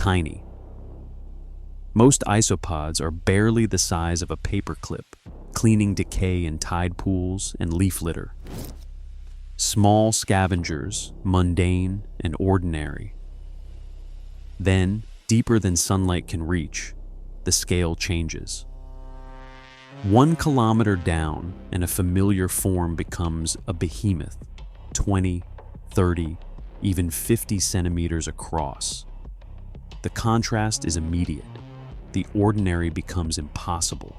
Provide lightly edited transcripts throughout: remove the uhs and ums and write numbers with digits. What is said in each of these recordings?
tiny. Most isopods are barely the size of a paperclip, cleaning decay in tide pools and leaf litter. Small scavengers, mundane and ordinary. Then, deeper than sunlight can reach, the scale changes. 1 kilometer down, and a familiar form becomes a behemoth, 20, 30, even 50 centimeters across. The contrast is immediate. The ordinary becomes impossible.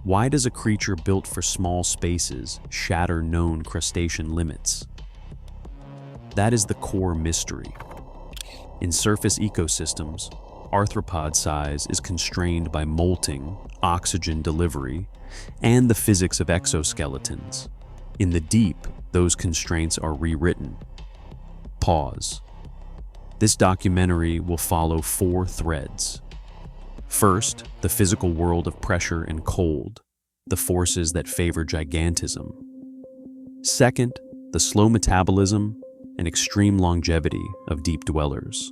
Why does a creature built for small spaces shatter known crustacean limits? That is the core mystery. In surface ecosystems, arthropod size is constrained by molting, oxygen delivery, and the physics of exoskeletons. In the deep, those constraints are rewritten. Pause. This documentary will follow 4 threads. First, the physical world of pressure and cold, the forces that favor gigantism. Second, the slow metabolism and extreme longevity of deep dwellers.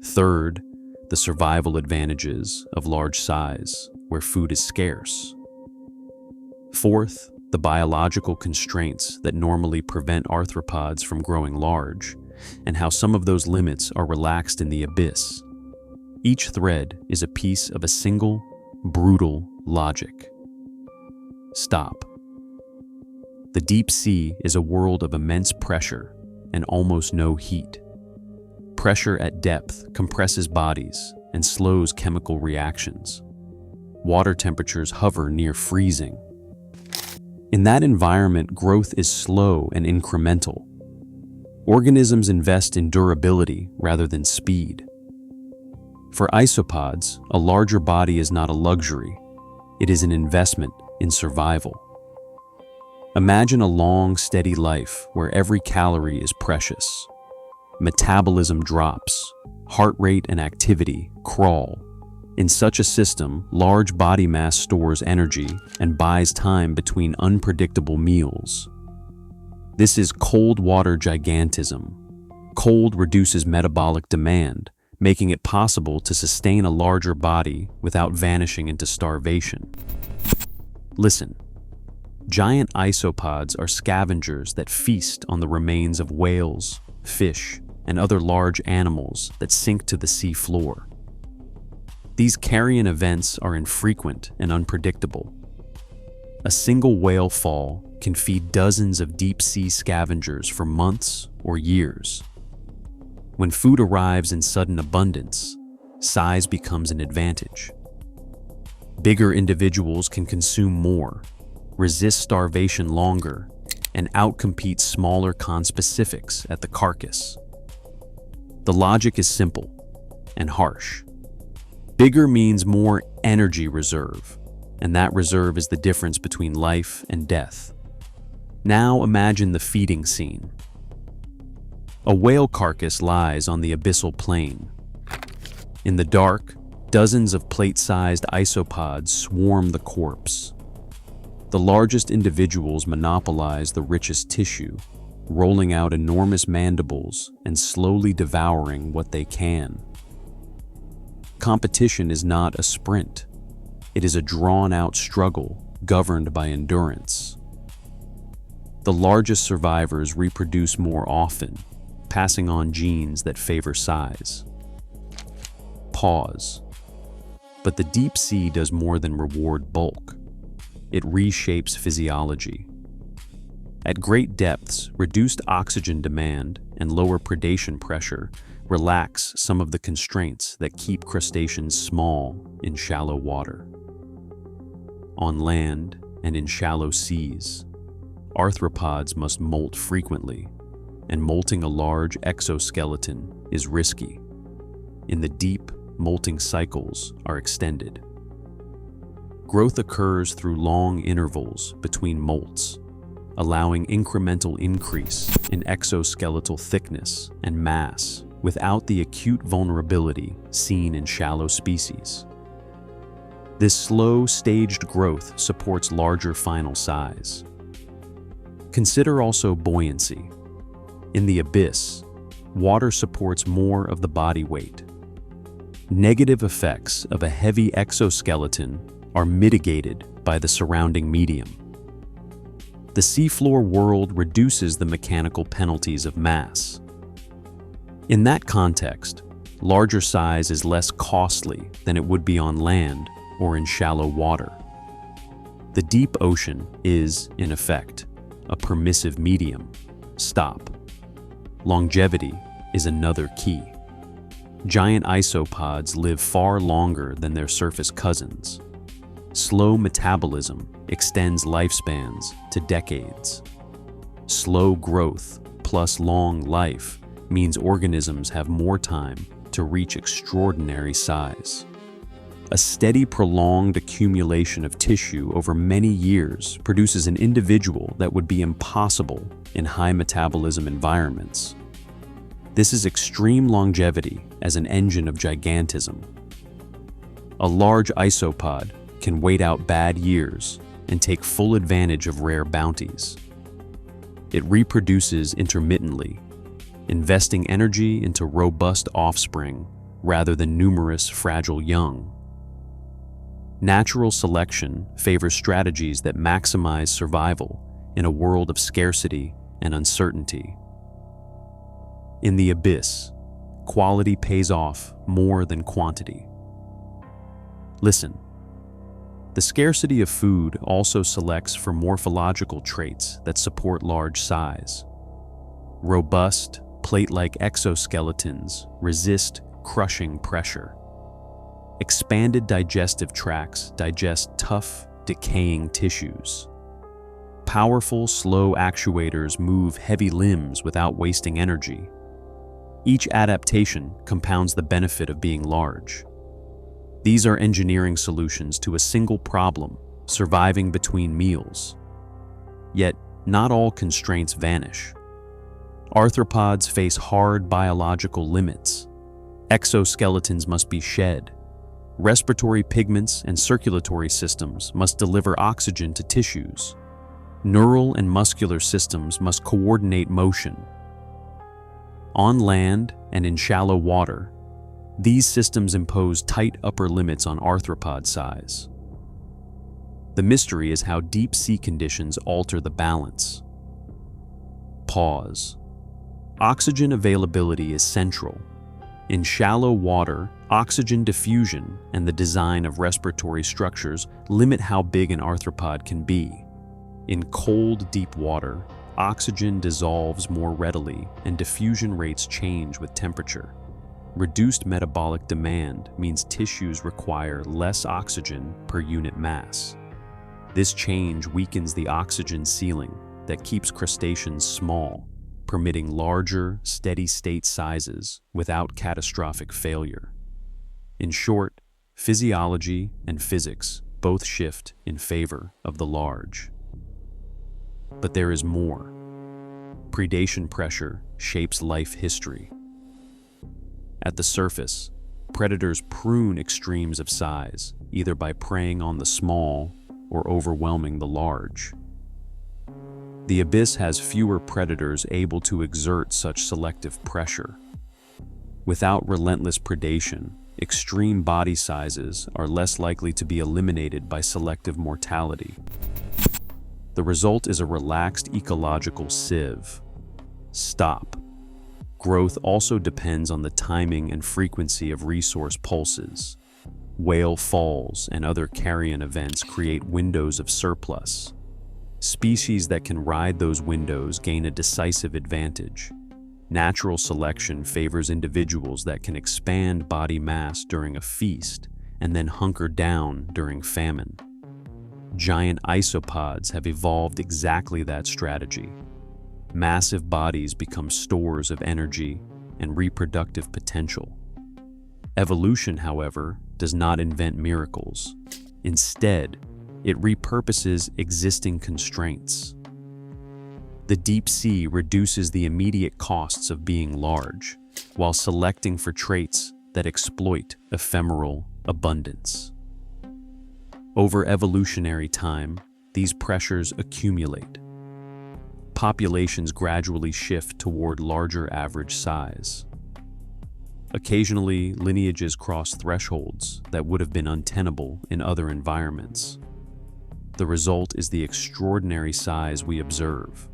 Third, the survival advantages of large size, where food is scarce. Fourth, the biological constraints that normally prevent arthropods from growing large, and how some of those limits are relaxed in the abyss. Each thread is a piece of a single, brutal logic. Stop. The deep sea is a world of immense pressure and almost no heat. Pressure at depth compresses bodies and slows chemical reactions. Water temperatures hover near freezing. In that environment, growth is slow and incremental. Organisms invest in durability rather than speed. For isopods, a larger body is not a luxury. It is an investment in survival. Imagine a long, steady life where every calorie is precious. Metabolism drops, heart rate and activity crawl. In such a system, large body mass stores energy and buys time between unpredictable meals. This is cold water gigantism. Cold reduces metabolic demand, making it possible to sustain a larger body without vanishing into starvation. Listen, giant isopods are scavengers that feast on the remains of whales, fish, and other large animals that sink to the sea floor. These carrion events are infrequent and unpredictable. A single whale fall can feed dozens of deep-sea scavengers for months or years. When food arrives in sudden abundance, size becomes an advantage. Bigger individuals can consume more, resist starvation longer, and outcompete smaller conspecifics at the carcass. The logic is simple and harsh. Bigger means more energy reserve, and that reserve is the difference between life and death. Now imagine the feeding scene. A whale carcass lies on the abyssal plain. In the dark, dozens of plate-sized isopods swarm the corpse. The largest individuals monopolize the richest tissue, rolling out enormous mandibles and slowly devouring what they can. Competition is not a sprint. It is a drawn-out struggle governed by endurance. The largest survivors reproduce more often, passing on genes that favor size. Pause. But the deep sea does more than reward bulk. It reshapes physiology. At great depths, reduced oxygen demand and lower predation pressure relax some of the constraints that keep crustaceans small in shallow water. On land and in shallow seas, arthropods must molt frequently, and molting a large exoskeleton is risky. In the deep, molting cycles are extended. Growth occurs through long intervals between molts, allowing incremental increase in exoskeletal thickness and mass without the acute vulnerability seen in shallow species. This slow, staged growth supports larger final size. Consider also buoyancy. In the abyss, water supports more of the body weight. Negative effects of a heavy exoskeleton are mitigated by the surrounding medium. The seafloor world reduces the mechanical penalties of mass. In that context, larger size is less costly than it would be on land or in shallow water. The deep ocean is, in effect, a permissive medium. Stop. Longevity is another key. Giant isopods live far longer than their surface cousins. Slow metabolism extends lifespans to decades. Slow growth plus long life means organisms have more time to reach extraordinary size. A steady, prolonged accumulation of tissue over many years produces an individual that would be impossible in high metabolism environments. This is extreme longevity as an engine of gigantism. A large isopod can wait out bad years and take full advantage of rare bounties. It reproduces intermittently, investing energy into robust offspring rather than numerous fragile young. Natural selection favors strategies that maximize survival in a world of scarcity and uncertainty. In the abyss, quality pays off more than quantity. Listen, the scarcity of food also selects for morphological traits that support large size. Robust, plate-like exoskeletons resist crushing pressure. Expanded digestive tracts digest tough, decaying tissues. Powerful, slow actuators move heavy limbs without wasting energy. Each adaptation compounds the benefit of being large. These are engineering solutions to a single problem, surviving between meals. Yet, not all constraints vanish. Arthropods face hard biological limits. Exoskeletons must be shed. Respiratory pigments and circulatory systems must deliver oxygen to tissues. Neural and muscular systems must coordinate motion. On land and in shallow water, these systems impose tight upper limits on arthropod size. The mystery is how deep sea conditions alter the balance. Pause. Oxygen availability is central. In shallow water, oxygen diffusion and the design of respiratory structures limit how big an arthropod can be. In cold, deep water, oxygen dissolves more readily and diffusion rates change with temperature. Reduced metabolic demand means tissues require less oxygen per unit mass. This change weakens the oxygen ceiling that keeps crustaceans small, permitting larger, steady-state sizes without catastrophic failure. In short, physiology and physics both shift in favor of the large. But there is more. Predation pressure shapes life history. At the surface, predators prune extremes of size, either by preying on the small or overwhelming the large. The abyss has fewer predators able to exert such selective pressure. Without relentless predation, extreme body sizes are less likely to be eliminated by selective mortality. The result is a relaxed ecological sieve. Stop. Growth also depends on the timing and frequency of resource pulses. Whale falls and other carrion events create windows of surplus. Species that can ride those windows gain a decisive advantage. Natural selection favors individuals that can expand body mass during a feast and then hunker down during famine. Giant isopods have evolved exactly that strategy. Massive bodies become stores of energy and reproductive potential. Evolution, however, does not invent miracles. Instead, it repurposes existing constraints. The deep sea reduces the immediate costs of being large, while selecting for traits that exploit ephemeral abundance. Over evolutionary time, these pressures accumulate. populations gradually shift toward larger average size. Occasionally, lineages cross thresholds that would have been untenable in other environments. The result is the extraordinary size we observe.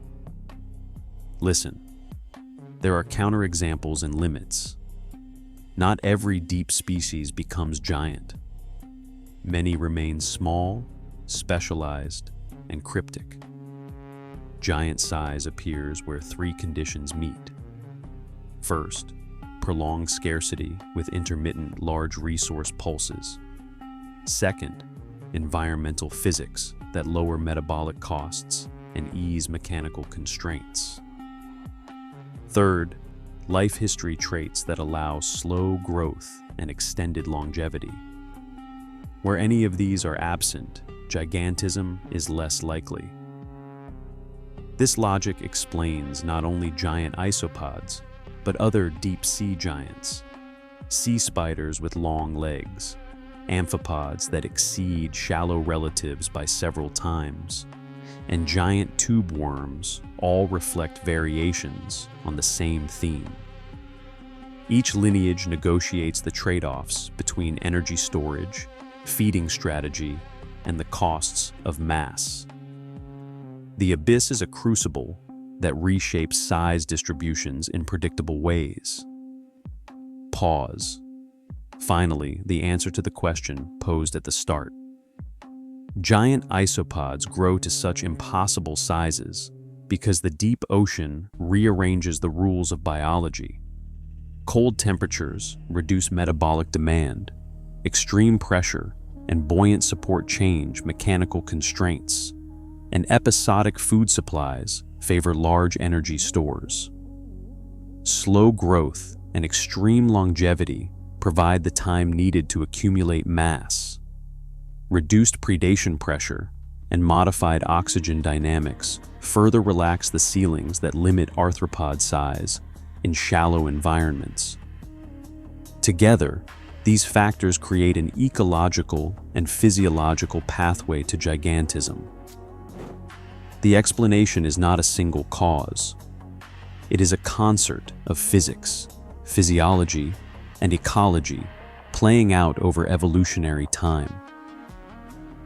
Listen, there are counterexamples and limits. Not every deep species becomes giant. Many remain small, specialized, and cryptic. Giant size appears where three conditions meet. First, prolonged scarcity with intermittent large resource pulses. Second, environmental physics that lower metabolic costs and ease mechanical constraints. Third, life history traits that allow slow growth and extended longevity. Where any of these are absent, gigantism is less likely. This logic explains not only giant isopods, but other deep-sea giants, sea spiders with long legs, amphipods that exceed shallow relatives by several times, and giant tube worms all reflect variations on the same theme. Each lineage negotiates the trade-offs between energy storage, feeding strategy, and the costs of mass. The abyss is a crucible that reshapes size distributions in predictable ways. Pause. Finally, the answer to the question posed at the start. Giant isopods grow to such impossible sizes because the deep ocean rearranges the rules of biology. Cold temperatures reduce metabolic demand, extreme pressure and buoyant support change mechanical constraints, and episodic food supplies favor large energy stores. Slow growth and extreme longevity provide the time needed to accumulate mass. Reduced predation pressure and modified oxygen dynamics further relax the ceilings that limit arthropod size in shallow environments. Together, these factors create an ecological and physiological pathway to gigantism. The explanation is not a single cause. It is a concert of physics, physiology, and ecology playing out over evolutionary time.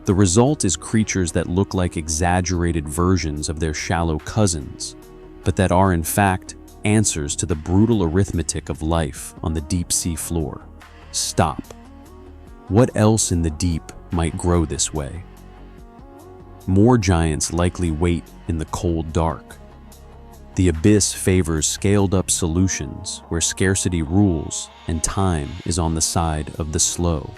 The result is creatures that look like exaggerated versions of their shallow cousins, but that are in fact answers to the brutal arithmetic of life on the deep sea floor. Stop. What else in the deep might grow this way? More giants likely wait in the cold dark. The abyss favors scaled-up solutions where scarcity rules and time is on the side of the slow.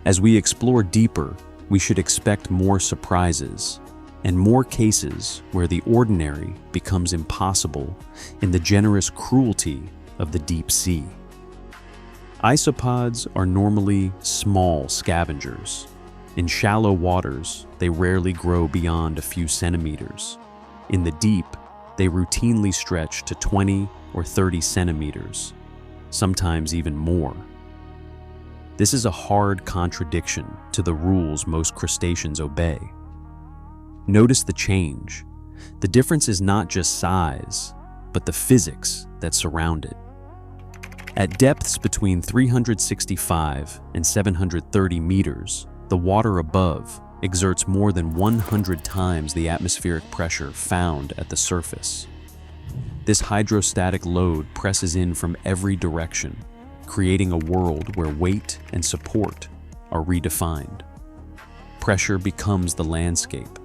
As we explore deeper, we should expect more surprises and more cases where the ordinary becomes impossible in the generous cruelty of the deep sea. Isopods are normally small scavengers. In shallow waters, they rarely grow beyond a few centimeters. In the deep, they routinely stretch to 20 or 30 centimeters, sometimes even more. This is a hard contradiction to the rules most crustaceans obey. Notice the change. The difference is not just size, but the physics that surround it. At depths between 365 and 730 meters, the water above exerts more than 100 times the atmospheric pressure found at the surface. This hydrostatic load presses in from every direction, creating a world where weight and support are redefined. Pressure becomes the landscape.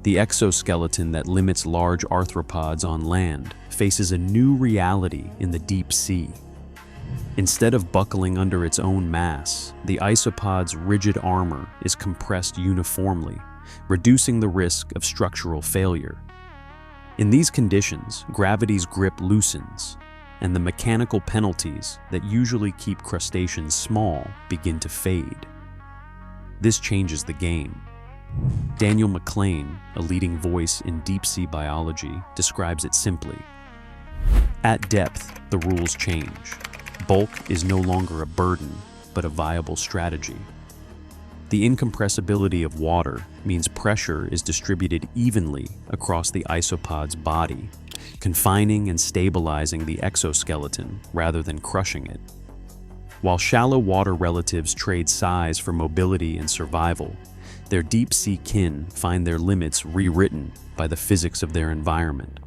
The exoskeleton that limits large arthropods on land faces a new reality in the deep sea. Instead of buckling under its own mass, the isopod's rigid armor is compressed uniformly, reducing the risk of structural failure. In these conditions, gravity's grip loosens, and the mechanical penalties that usually keep crustaceans small begin to fade. This changes the game. Daniel McLean, a leading voice in deep-sea biology, describes it simply. At depth, the rules change. Bulk is no longer a burden, but a viable strategy. The incompressibility of water means pressure is distributed evenly across the isopod's body, confining and stabilizing the exoskeleton rather than crushing it. While shallow water relatives trade size for mobility and survival, their deep-sea kin find their limits rewritten by the physics of their environment.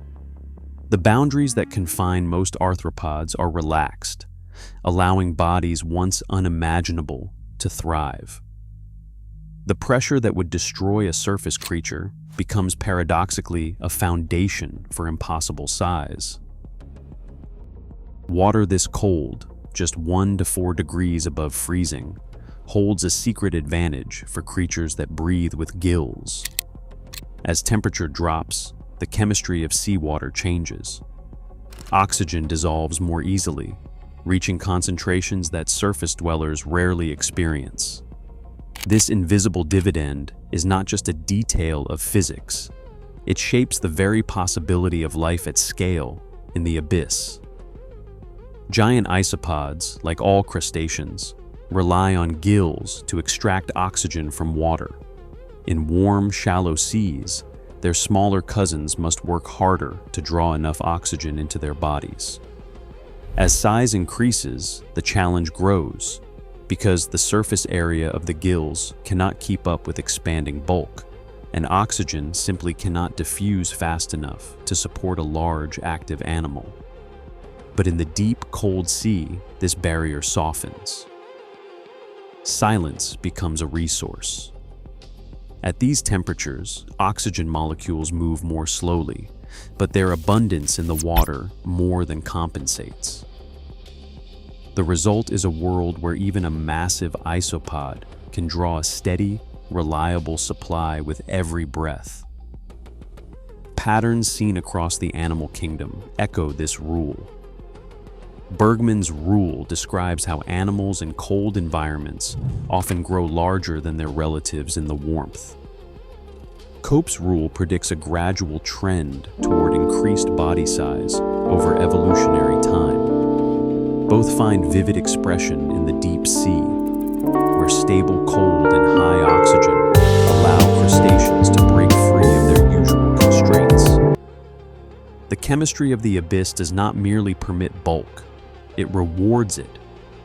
The boundaries that confine most arthropods are relaxed, allowing bodies once unimaginable to thrive. The pressure that would destroy a surface creature becomes paradoxically a foundation for impossible size. Water this cold, just 1 to 4 degrees above freezing, holds a secret advantage for creatures that breathe with gills. As temperature drops, the chemistry of seawater changes. Oxygen dissolves more easily, reaching concentrations that surface dwellers rarely experience. This invisible dividend is not just a detail of physics. It shapes the very possibility of life at scale in the abyss. Giant isopods, like all crustaceans, rely on gills to extract oxygen from water. In warm, shallow seas, their smaller cousins must work harder to draw enough oxygen into their bodies. As size increases, the challenge grows, because the surface area of the gills cannot keep up with expanding bulk, and oxygen simply cannot diffuse fast enough to support a large, active animal. But in the deep, cold sea, this barrier softens. Silence becomes a resource. At these temperatures, oxygen molecules move more slowly, but their abundance in the water more than compensates. The result is a world where even a massive isopod can draw a steady, reliable supply with every breath. Patterns seen across the animal kingdom echo this rule. Bergman's rule describes how animals in cold environments often grow larger than their relatives in the warmth. Cope's rule predicts a gradual trend toward increased body size over evolutionary time. Both find vivid expression in the deep sea, where stable cold and high oxygen allow crustaceans to break free of their usual constraints. The chemistry of the abyss does not merely permit bulk, it rewards it,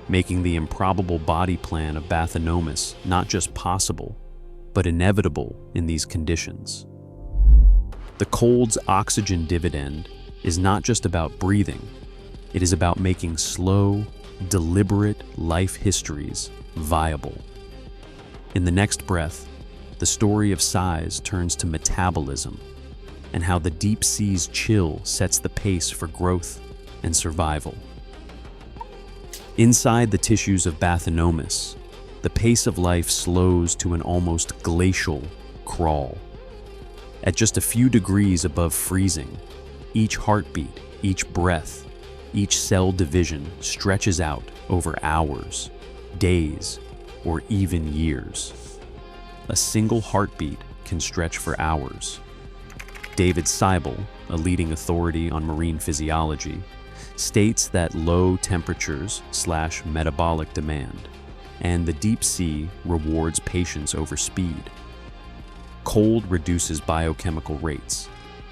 making the improbable body plan of Bathynomus not just possible, but inevitable in these conditions. The cold's oxygen dividend is not just about breathing, it is about making slow, deliberate life histories viable. In the next breath, the story of size turns to metabolism and how the deep sea's chill sets the pace for growth and survival. Inside the tissues of Bathynomus, the pace of life slows to an almost glacial crawl. At just a few degrees above freezing, each heartbeat, each breath, each cell division stretches out over hours, days, or even years. A single heartbeat can stretch for hours. David Seibel, a leading authority on marine physiology, states that low temperatures / metabolic demand, and the deep sea rewards patience over speed. Cold reduces biochemical rates,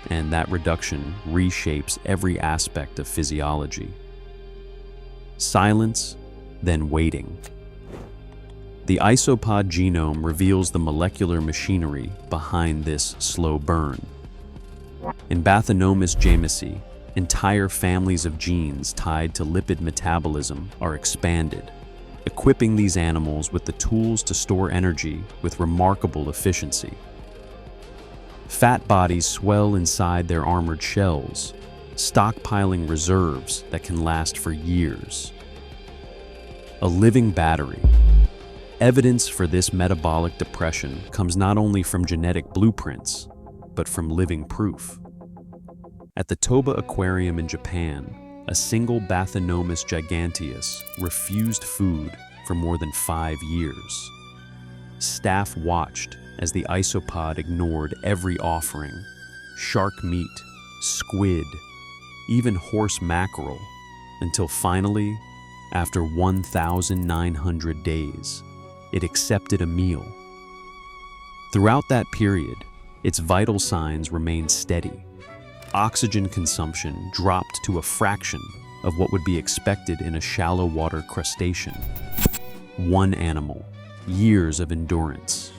and that reduction reshapes every aspect of physiology. Silence, then waiting. The isopod genome reveals the molecular machinery behind this slow burn. In Bathynomus jamesi, entire families of genes tied to lipid metabolism are expanded, equipping these animals with the tools to store energy with remarkable efficiency. Fat bodies swell inside their armored shells, stockpiling reserves that can last for years. A living battery. Evidence for this metabolic depression comes not only from genetic blueprints, but from living proof. At the Toba Aquarium in Japan, a single Bathynomus giganteus refused food for more than 5 years. Staff watched as the isopod ignored every offering: shark meat, squid, even horse mackerel, until finally, after 1,900 days, it accepted a meal Throughout that period, its vital signs remained steady. Oxygen consumption dropped to a fraction of what would be expected in a shallow water crustacean. One animal, years of endurance.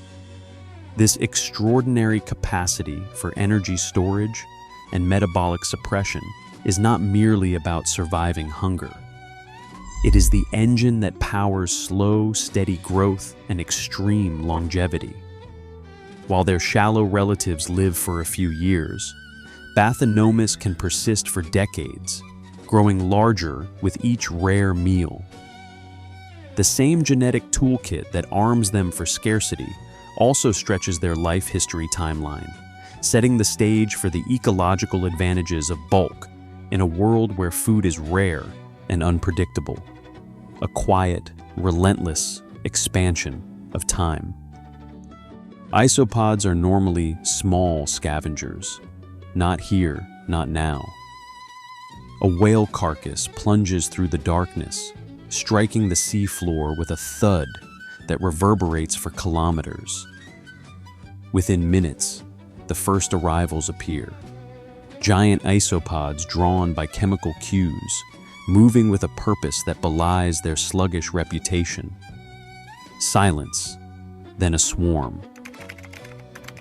This extraordinary capacity for energy storage and metabolic suppression is not merely about surviving hunger. It is the engine that powers slow, steady growth and extreme longevity. While their shallow relatives live for a few years, Bathynomus can persist for decades, growing larger with each rare meal. The same genetic toolkit that arms them for scarcity also stretches their life history timeline, setting the stage for the ecological advantages of bulk in a world where food is rare and unpredictable. A quiet, relentless expansion of time. Isopods are normally small scavengers. Not here, not now. A whale carcass plunges through the darkness, striking the seafloor with a thud that reverberates for kilometers. Within minutes, the first arrivals appear. Giant isopods drawn by chemical cues, moving with a purpose that belies their sluggish reputation. Silence, then a swarm.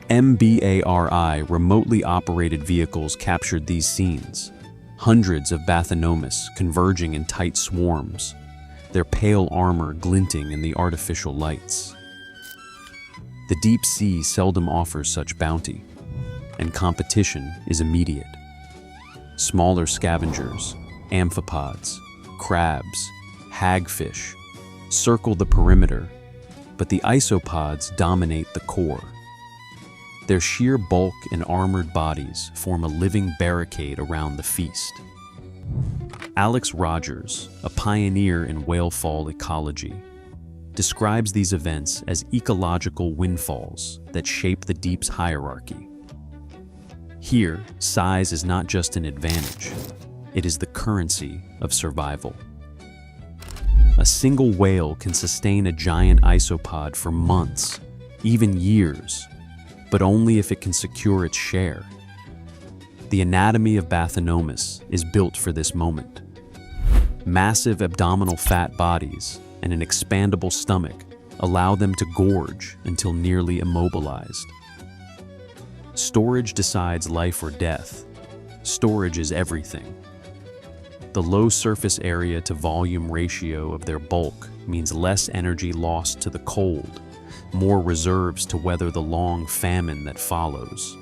MBARI remotely operated vehicles captured these scenes. Hundreds of Bathynomus converging in tight swarms, their pale armor glinting in the artificial lights. The deep sea seldom offers such bounty, and competition is immediate. Smaller scavengers, amphipods, crabs, hagfish circle the perimeter, but the isopods dominate the core. Their sheer bulk and armored bodies form a living barricade around the feast. Alex Rogers, a pioneer in whalefall ecology, describes these events as ecological windfalls that shape the deep's hierarchy. Here, size is not just an advantage, it is the currency of survival. A single whale can sustain a giant isopod for months, even years, but only if it can secure its share. The anatomy of Bathynomus is built for this moment. Massive abdominal fat bodies and an expandable stomach allow them to gorge until nearly immobilized. Storage decides life or death. Storage is everything. The low surface area to volume ratio of their bulk means less energy lost to the cold, more reserves to weather the long famine that follows.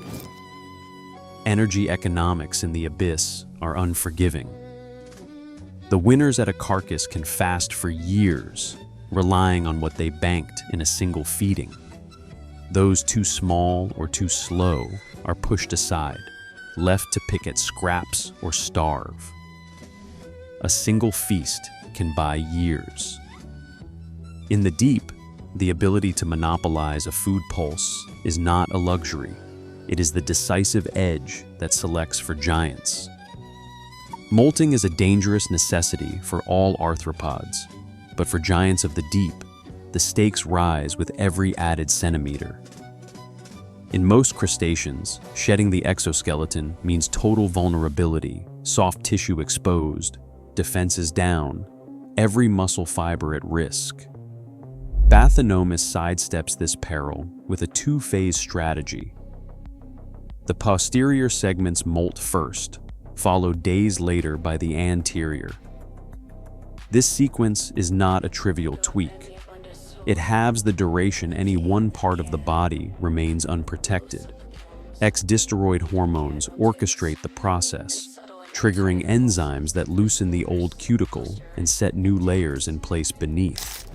Energy economics in the abyss are unforgiving. The winners at a carcass can fast for years, relying on what they banked in a single feeding. Those too small or too slow are pushed aside, left to pick at scraps or starve. A single feast can buy years. In the deep, the ability to monopolize a food pulse is not a luxury. It is the decisive edge that selects for giants. Molting is a dangerous necessity for all arthropods, but for giants of the deep, the stakes rise with every added centimeter. In most crustaceans, shedding the exoskeleton means total vulnerability, soft tissue exposed, defenses down, every muscle fiber at risk. Bathynomus sidesteps this peril with a two-phase strategy. The posterior segments molt first, followed days later by the anterior. This sequence is not a trivial tweak. It halves the duration any one part of the body remains unprotected. Exdisteroid hormones orchestrate the process, triggering enzymes that loosen the old cuticle and set new layers in place beneath.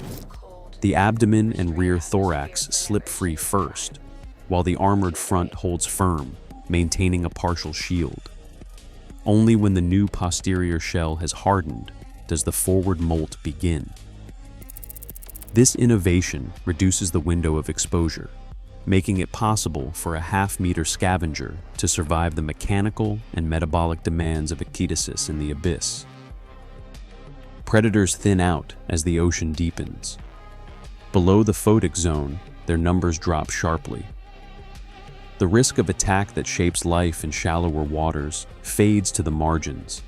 The abdomen and rear thorax slip free first, while the armored front holds firm, maintaining a partial shield. Only when the new posterior shell has hardened does the forward molt begin. This innovation reduces the window of exposure, making it possible for a half-meter scavenger to survive the mechanical and metabolic demands of a ketosis in the abyss. Predators thin out as the ocean deepens. Below the photic zone, their numbers drop sharply, The risk of attack that shapes life in shallower waters fades to the margins,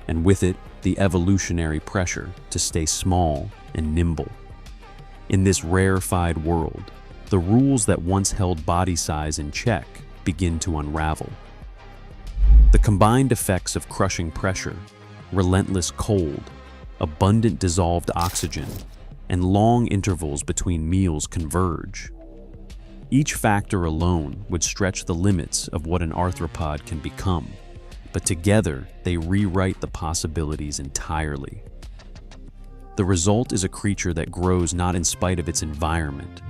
and with it, the evolutionary pressure to stay small and nimble. In this rarefied world, the rules that once held body size in check begin to unravel. The combined effects of crushing pressure, relentless cold, abundant dissolved oxygen, and long intervals between meals converge. Each factor alone would stretch the limits of what an arthropod can become, but together they rewrite the possibilities entirely. The result is a creature that grows not in spite of its environment,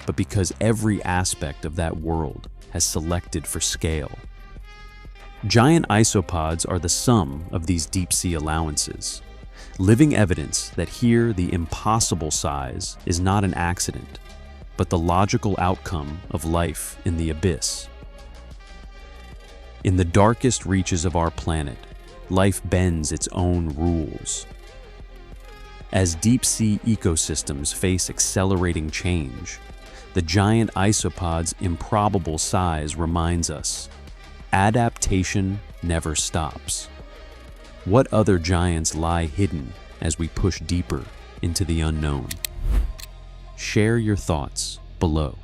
but because every aspect of that world has selected for scale. Giant isopods are the sum of these deep-sea allowances, living evidence that here the impossible size is not an accident, but the logical outcome of life in the abyss. In the darkest reaches of our planet, life bends its own rules. As deep-sea ecosystems face accelerating change, the giant isopod's improbable size reminds us, adaptation never stops. What other giants lie hidden as we push deeper into the unknown? Share your thoughts below.